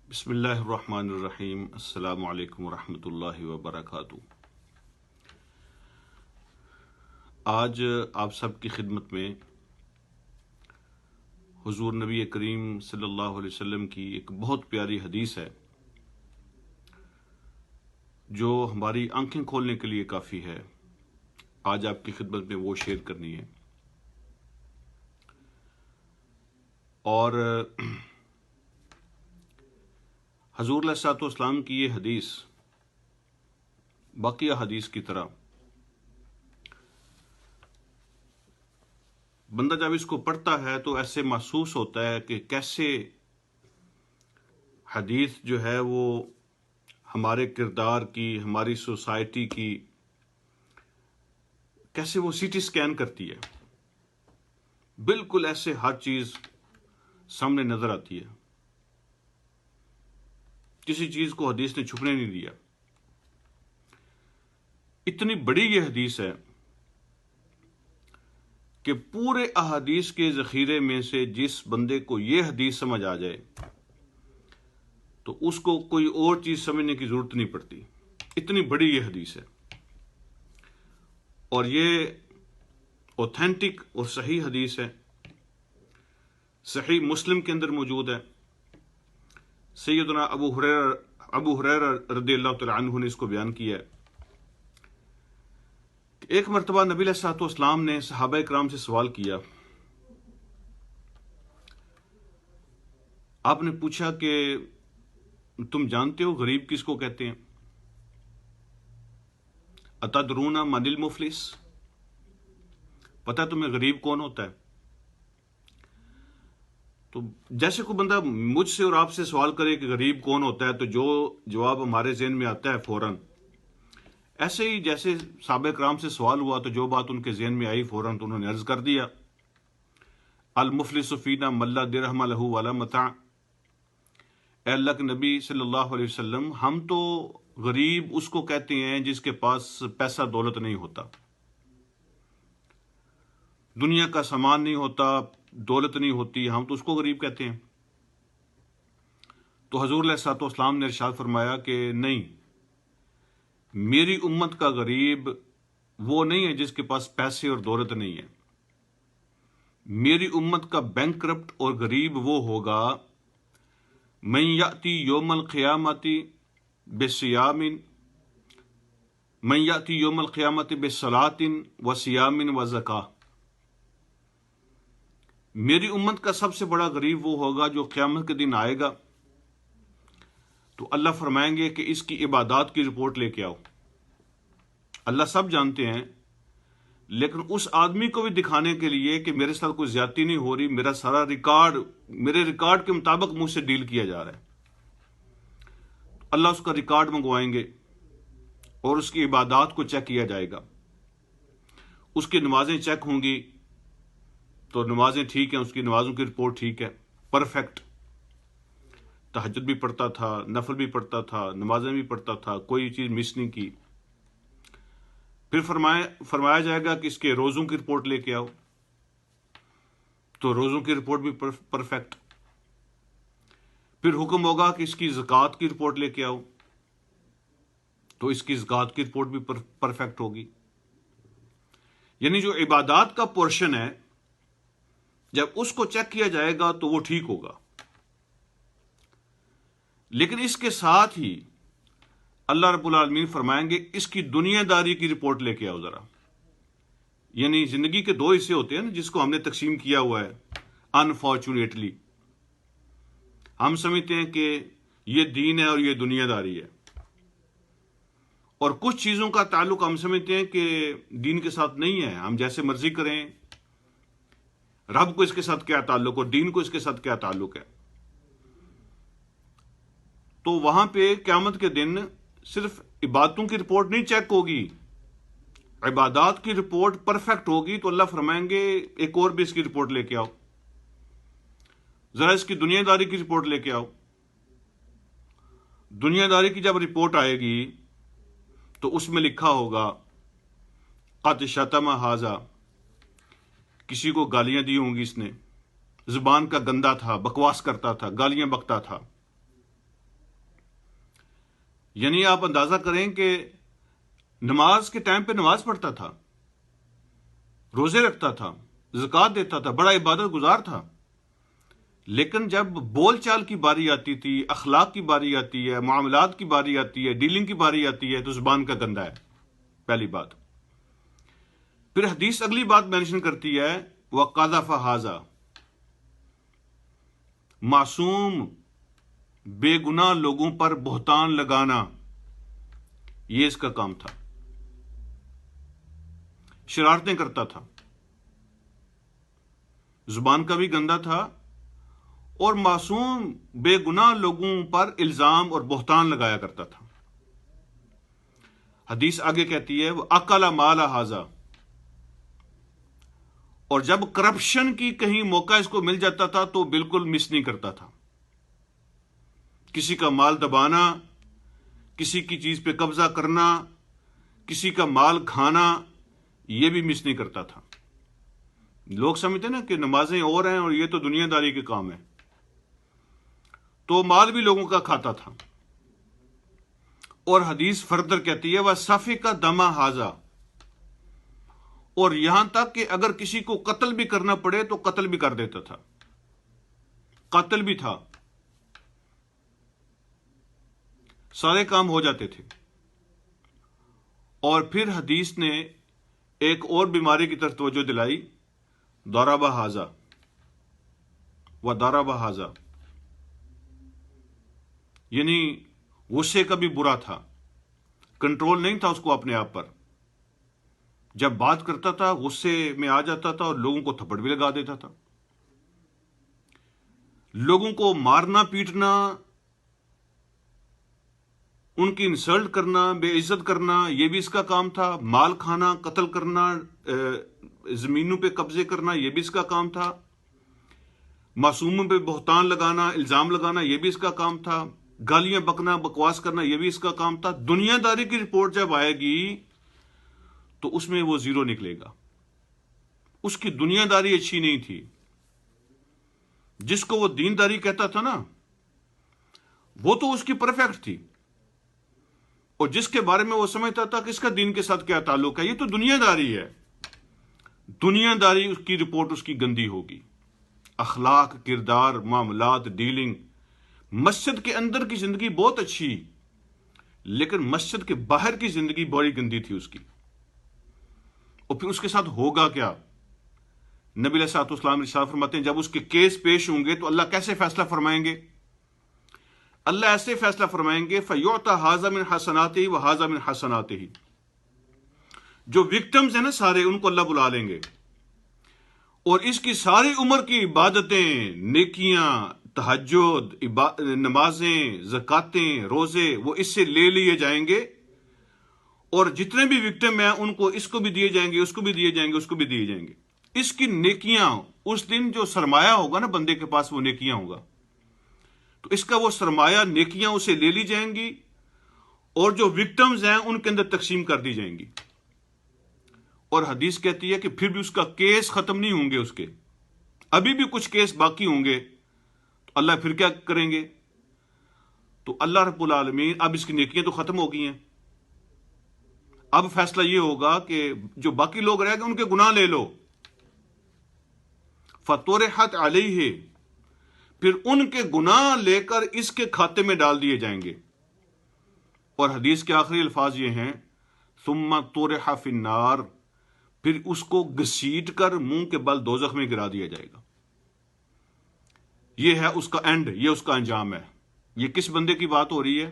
بسم اللہ الرحمن الرحیم۔ السلام علیکم ورحمۃ اللہ وبرکاتہ۔ آج آپ سب کی خدمت میں حضور نبی کریم صلی اللہ علیہ وسلم کی ایک بہت پیاری حدیث ہے جو ہماری آنکھیں کھولنے کے لیے کافی ہے۔ آج آپ کی خدمت میں وہ شیئر کرنی ہے۔ اور حضور علیہ الصلوۃ والسلام کی یہ حدیث باقی حدیث کی طرح بندہ جب اس کو پڑھتا ہے تو ایسے محسوس ہوتا ہے کہ کیسے حدیث جو ہے وہ ہمارے کردار کی، ہماری سوسائٹی کی کیسے وہ سی ٹی اسکین کرتی ہے۔ بالکل ایسے ہر چیز سامنے نظر آتی ہے، کسی چیز کو حدیث نے چھپنے نہیں دیا۔ اتنی بڑی یہ حدیث ہے کہ پورے احادیث کے ذخیرے میں سے جس بندے کو یہ حدیث سمجھ آ جائے تو اس کو کوئی اور چیز سمجھنے کی ضرورت نہیں پڑتی۔ اتنی بڑی یہ حدیث ہے، اور یہ اوتھینٹک اور صحیح حدیث ہے۔ صحیح مسلم کے اندر موجود ہے۔ سیدنا ابو ہریرہ رضی اللہ تعالی عنہ نے اس کو بیان کیا ہے کہ ایک مرتبہ نبی علیہ الصلوۃ والسلام نے صحابہ کرام سے سوال کیا۔ آپ نے پوچھا کہ تم جانتے ہو غریب کس کو کہتے ہیں؟ اتدرون من المفلس؟ پتہ ہے تمہیں غریب کون ہوتا ہے؟ تو جیسے کوئی بندہ مجھ سے اور آپ سے سوال کرے کہ غریب کون ہوتا ہے تو جو جواب ہمارے ذہن میں آتا ہے فوراً، ایسے ہی جیسے صحابہ کرام سے سوال ہوا تو جو بات ان کے ذہن میں آئی فوراً تو انہوں نے عرض کر دیا، المفلس فینا من لا درہم لہ ولا متاع۔ اے اللہ کے نبی صلی اللہ علیہ وسلم، ہم تو غریب اس کو کہتے ہیں جس کے پاس پیسہ دولت نہیں ہوتا، دنیا کا سامان نہیں ہوتا، دولت نہیں ہوتی، ہم تو اس کو غریب کہتے ہیں۔ تو حضور علیہ الصلوۃ والسلام نے ارشاد فرمایا کہ نہیں، میری امت کا غریب وہ نہیں ہے جس کے پاس پیسے اور دولت نہیں ہے۔ میری امت کا بینک کرپٹ اور غریب وہ ہوگا من یأتی یوم القیامت بصیام، من یأتی یوم القیامت بصلاۃ وصیام وزکاۃ۔ میری امت کا سب سے بڑا غریب وہ ہوگا جو قیامت کے دن آئے گا تو اللہ فرمائیں گے کہ اس کی عبادات کی رپورٹ لے کے آؤ۔ اللہ سب جانتے ہیں، لیکن اس آدمی کو بھی دکھانے کے لیے کہ میرے ساتھ کوئی زیادتی نہیں ہو رہی، میرا سارا ریکارڈ میرے ریکارڈ کے مطابق مجھ سے ڈیل کیا جا رہا ہے۔ اللہ اس کا ریکارڈ منگوائیں گے اور اس کی عبادات کو چیک کیا جائے گا۔ اس کی نمازیں چیک ہوں گی تو نمازیں ٹھیک ہیں، اس کی نمازوں کی رپورٹ ٹھیک ہے، پرفیکٹ، تہجد بھی پڑھتا تھا، نفل بھی پڑھتا تھا، نمازیں بھی پڑھتا تھا، کوئی چیز مس نہیں کی۔ پھر فرمایا جائے گا کہ اس کے روزوں کی رپورٹ لے کے آؤ، تو روزوں کی رپورٹ بھی پرفیکٹ۔ پھر حکم ہوگا کہ اس کی زکوٰۃ کی رپورٹ لے کے آؤ، تو اس کی زکوٰۃ کی رپورٹ بھی پرفیکٹ ہوگی۔ یعنی جو عبادات کا پورشن ہے جب اس کو چیک کیا جائے گا تو وہ ٹھیک ہوگا۔ لیکن اس کے ساتھ ہی اللہ رب العالمین فرمائیں گے اس کی دنیا داری کی رپورٹ لے کے آؤ ذرا۔ یعنی زندگی کے دو حصے ہوتے ہیں نا جس کو ہم نے تقسیم کیا ہوا ہے انفارچونیٹلی۔ ہم سمجھتے ہیں کہ یہ دین ہے اور یہ دنیا داری ہے، اور کچھ چیزوں کا تعلق ہم سمجھتے ہیں کہ دین کے ساتھ نہیں ہے، ہم جیسے مرضی کریں، رب کو اس کے ساتھ کیا تعلق اور دین کو اس کے ساتھ کیا تعلق ہے۔ تو وہاں پہ قیامت کے دن صرف عبادتوں کی رپورٹ نہیں چیک ہوگی، عبادات کی رپورٹ پرفیکٹ ہوگی تو اللہ فرمائیں گے ایک اور بھی اس کی رپورٹ لے کے آؤ، ذرا اس کی دنیا داری کی رپورٹ لے کے آؤ۔ دنیا داری کی جب رپورٹ آئے گی تو اس میں لکھا ہوگا قد شتم ھذا، کسی کو گالیاں دی ہوں گی، اس نے زبان کا گندا تھا، بکواس کرتا تھا، گالیاں بکتا تھا۔ یعنی آپ اندازہ کریں کہ نماز کے ٹائم پہ نماز پڑھتا تھا، روزے رکھتا تھا، زکوٰۃ دیتا تھا، بڑا عبادت گزار تھا، لیکن جب بول چال کی باری آتی تھی، اخلاق کی باری آتی ہے، معاملات کی باری آتی ہے، ڈیلنگ کی باری آتی ہے، تو زبان کا گندا ہے، پہلی بات۔ پھر حدیث اگلی بات مینشن کرتی ہے وَقَذَفَ هَذَا، معصوم بے گناہ لوگوں پر بہتان لگانا، یہ اس کا کام تھا، شرارتیں کرتا تھا، زبان کا بھی گندا تھا، اور معصوم بے گناہ لوگوں پر الزام اور بہتان لگایا کرتا تھا۔ حدیث آگے کہتی ہے وَأَكَلَ مَالَ هَذَا، اور جب کرپشن کی کہیں موقع اس کو مل جاتا تھا تو بالکل مس نہیں کرتا تھا، کسی کا مال دبانا، کسی کی چیز پہ قبضہ کرنا، کسی کا مال کھانا، یہ بھی مس نہیں کرتا تھا۔ لوگ سمجھتے نا کہ نمازیں اور ہیں اور یہ تو دنیا داری کے کام ہے، تو مال بھی لوگوں کا کھاتا تھا۔ اور حدیث فردر کہتی ہے وَسَفِكَ دَمَ هَذَا، اور یہاں تک کہ اگر کسی کو قتل بھی کرنا پڑے تو قتل بھی کر دیتا تھا، قتل بھی تھا، سارے کام ہو جاتے تھے۔ اور پھر حدیث نے ایک اور بیماری کی طرف توجہ دلائی، ضرب ھذا وضرب ھذا، یعنی غصے کا بھی برا تھا، کنٹرول نہیں تھا اس کو اپنے آپ پر، جب بات کرتا تھا غصے میں آ جاتا تھا اور لوگوں کو تھپڑ بھی لگا دیتا تھا، لوگوں کو مارنا پیٹنا، ان کی انسلٹ کرنا، بے عزت کرنا، یہ بھی اس کا کام تھا، مال کھانا، قتل کرنا، زمینوں پہ قبضے کرنا، یہ بھی اس کا کام تھا، معصوموں پہ بہتان لگانا، الزام لگانا، یہ بھی اس کا کام تھا، گالیاں بکنا، بکواس کرنا، یہ بھی اس کا کام تھا۔ دنیا داری کی رپورٹ جب آئے گی تو اس میں وہ زیرو نکلے گا، اس کی دنیا داری اچھی نہیں تھی۔ جس کو وہ دینداری کہتا تھا نا، وہ تو اس کی پرفیکٹ تھی، اور جس کے بارے میں وہ سمجھتا تھا کہ اس کا دین کے ساتھ کیا تعلق ہے، یہ تو دنیا داری ہے، دنیا داری اس کی رپورٹ اس کی گندی ہوگی، اخلاق، کردار، معاملات، ڈیلنگ۔ مسجد کے اندر کی زندگی بہت اچھی، لیکن مسجد کے باہر کی زندگی بڑی گندی تھی اس کی۔ اور پھر اس کے ساتھ ہوگا کیا؟ نبی علیہ الصلوۃ والسلام ارشاد فرماتے ہیں جب اس کے کیس پیش ہوں گے تو اللہ کیسے فیصلہ فرمائیں گے؟ اللہ ایسے فیصلہ فرمائیں گے فَيُعْطَى هَذَا مِنْ حَسَنَاتِهِ وَهَذَا مِنْ حَسَنَاتِهِ، جو وکٹمز ہیں نا سارے، ان کو اللہ بلا لیں گے، اور اس کی ساری عمر کی عبادتیں، نیکیاں، تہجد، نمازیں، زکاتیں، روزے، وہ اس سے لے لیے جائیں گے، اور جتنے بھی وکٹم ہیں ان کو اس کو بھی دیے جائیں گے، اس کو بھی دیے جائیں گے، اس کو بھی دیے جائیں گے۔ اس کی نیکیاں، اس دن جو سرمایہ ہوگا نا بندے کے پاس، وہ نیکیاں ہوگا، تو اس کا وہ سرمایہ، نیکیاں اسے لے لی جائیں گی، اور جو وکٹمز ہیں ان کے اندر تقسیم کر دی جائیں گی۔ اور حدیث کہتی ہے کہ پھر بھی اس کا کیس ختم نہیں ہوں گے، اس کے ابھی بھی کچھ کیس باقی ہوں گے، تو اللہ پھر کیا کریں گے؟ تو اللہ رب العالمین اب اس کی نیکیاں تو ختم ہو گئی ہیں، اب فیصلہ یہ ہوگا کہ جو باقی لوگ رہ گئے ان کے گناہ لے لو، فَطُرِحَتْ عَلَيْهِ، پھر ان کے گناہ لے کر اس کے کھاتے میں ڈال دیے جائیں گے۔ اور حدیث کے آخری الفاظ یہ ہیں ثُمَّ طُرِحَ فِي النَّارِ، پھر اس کو گھسیٹ کر منہ کے بل دوزخ میں گرا دیا جائے گا۔ یہ ہے اس کا اینڈ، یہ اس کا انجام ہے۔ یہ کس بندے کی بات ہو رہی ہے؟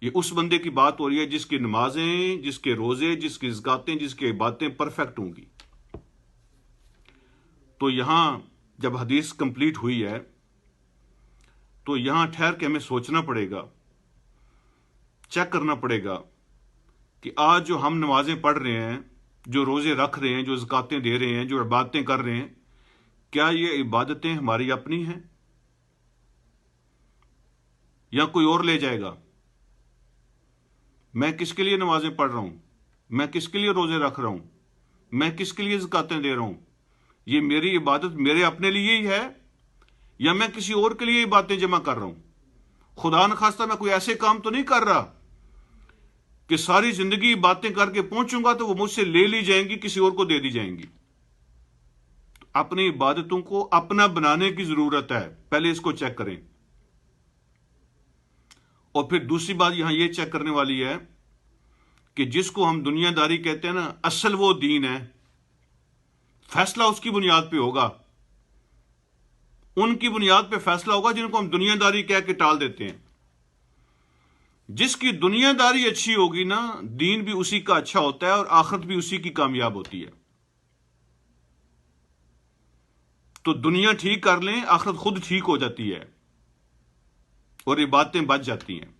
یہ اس بندے کی بات ہو رہی ہے جس کی نمازیں، جس کے روزے، جس کی زکاتیں، جس کی عبادتیں پرفیکٹ ہوں گی۔ تو یہاں جب حدیث کمپلیٹ ہوئی ہے تو یہاں ٹھہر کے ہمیں سوچنا پڑے گا، چیک کرنا پڑے گا کہ آج جو ہم نمازیں پڑھ رہے ہیں، جو روزے رکھ رہے ہیں، جو زکاتیں دے رہے ہیں، جو عبادتیں کر رہے ہیں، کیا یہ عبادتیں ہماری اپنی ہیں یا کوئی اور لے جائے گا؟ میں کس کے لیے نمازیں پڑھ رہا ہوں؟ میں کس کے لیے روزے رکھ رہا ہوں؟ میں کس کے لیے زکاتیں دے رہا ہوں؟ یہ میری عبادت میرے اپنے لیے ہی ہے یا میں کسی اور کے لیے عبادتیں جمع کر رہا ہوں؟ خدا نخواستہ میں کوئی ایسے کام تو نہیں کر رہا کہ ساری زندگی باتیں کر کے پہنچوں گا تو وہ مجھ سے لے لی جائیں گی، کسی اور کو دے دی جائیں گی۔ اپنی عبادتوں کو اپنا بنانے کی ضرورت ہے، پہلے اس کو چیک کریں۔ اور پھر دوسری بات یہاں یہ چیک کرنے والی ہے کہ جس کو ہم دنیا داری کہتے ہیں نا، اصل وہ دین ہے، فیصلہ اس کی بنیاد پہ ہوگا، ان کی بنیاد پہ فیصلہ ہوگا جن کو ہم دنیا داری کہہ کے ٹال دیتے ہیں۔ جس کی دنیا داری اچھی ہوگی نا، دین بھی اسی کا اچھا ہوتا ہے اور آخرت بھی اسی کی کامیاب ہوتی ہے۔ تو دنیا ٹھیک کر لیں، آخرت خود ٹھیک ہو جاتی ہے اور یہ باتیں بچ جاتی ہیں۔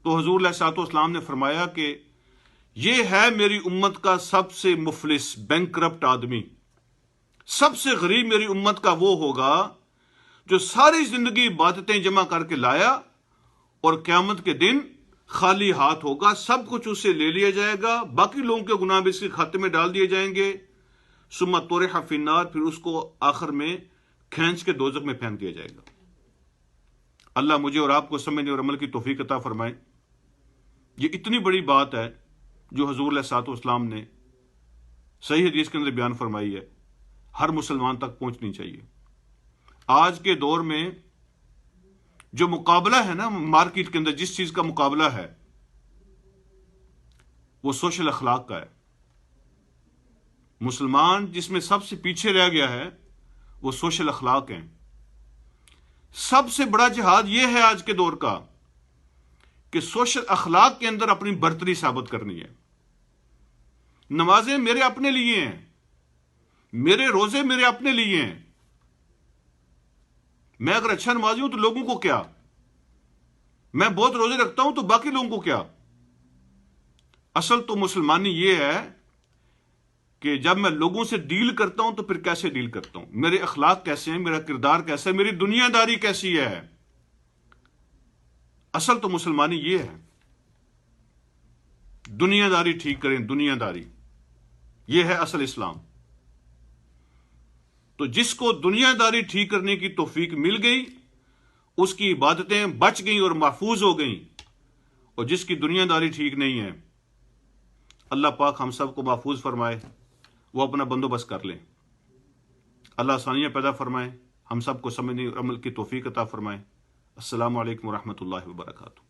تو حضور علیہ الصلوۃ والسلام نے فرمایا کہ یہ ہے میری امت کا سب سے مفلس، بینکرپٹ آدمی، سب سے غریب میری امت کا وہ ہوگا جو ساری زندگی عبادتیں جمع کر کے لایا اور قیامت کے دن خالی ہاتھ ہوگا، سب کچھ اس سے لے لیا جائے گا، باقی لوگوں کے گناہ بھی اس کے کھاتے میں ڈال دیے جائیں گے، ثم طرح فی النار، پھر اس کو آخر میں کھینچ کے دوزخ میں پھینک دیا جائے گا۔ اللہ مجھے اور آپ کو سمجھنے اور عمل کی توفیق عطا فرمائے۔ یہ اتنی بڑی بات ہے جو حضور علیہ الصلوۃ والسلام نے صحیح حدیث کے اندر بیان فرمائی ہے، ہر مسلمان تک پہنچنی چاہیے۔ آج کے دور میں جو مقابلہ ہے نا مارکیٹ کے اندر، جس چیز کا مقابلہ ہے وہ سوشل اخلاق کا ہے۔ مسلمان جس میں سب سے پیچھے رہ گیا ہے وہ سوشل اخلاق ہیں۔ سب سے بڑا جہاد یہ ہے آج کے دور کا کہ سوشل اخلاق کے اندر اپنی برتری ثابت کرنی ہے۔ نمازیں میرے اپنے لیے ہیں، میرے روزے میرے اپنے لیے ہیں، میں اگر اچھا نمازی ہوں تو لوگوں کو کیا، میں بہت روزے رکھتا ہوں تو باقی لوگوں کو کیا۔ اصل تو مسلمانی یہ ہے کہ جب میں لوگوں سے ڈیل کرتا ہوں تو پھر کیسے ڈیل کرتا ہوں، میرے اخلاق کیسے ہیں، میرا کردار کیسا ہے، میری دنیا داری کیسی ہے۔ اصل تو مسلمانی یہ ہے، دنیا داری ٹھیک کریں، دنیا داری، یہ ہے اصل اسلام۔ تو جس کو دنیا داری ٹھیک کرنے کی توفیق مل گئی، اس کی عبادتیں بچ گئیں اور محفوظ ہو گئیں، اور جس کی دنیا داری ٹھیک نہیں ہے، اللہ پاک ہم سب کو محفوظ فرمائے، وہ اپنا بندوبست کر لیں۔ اللہ آسانیاں پیدا فرمائے، ہم سب کو سمجھنے اور عمل کی توفیق عطا فرمائے۔ السلام علیکم ورحمۃ اللہ وبرکاتہ۔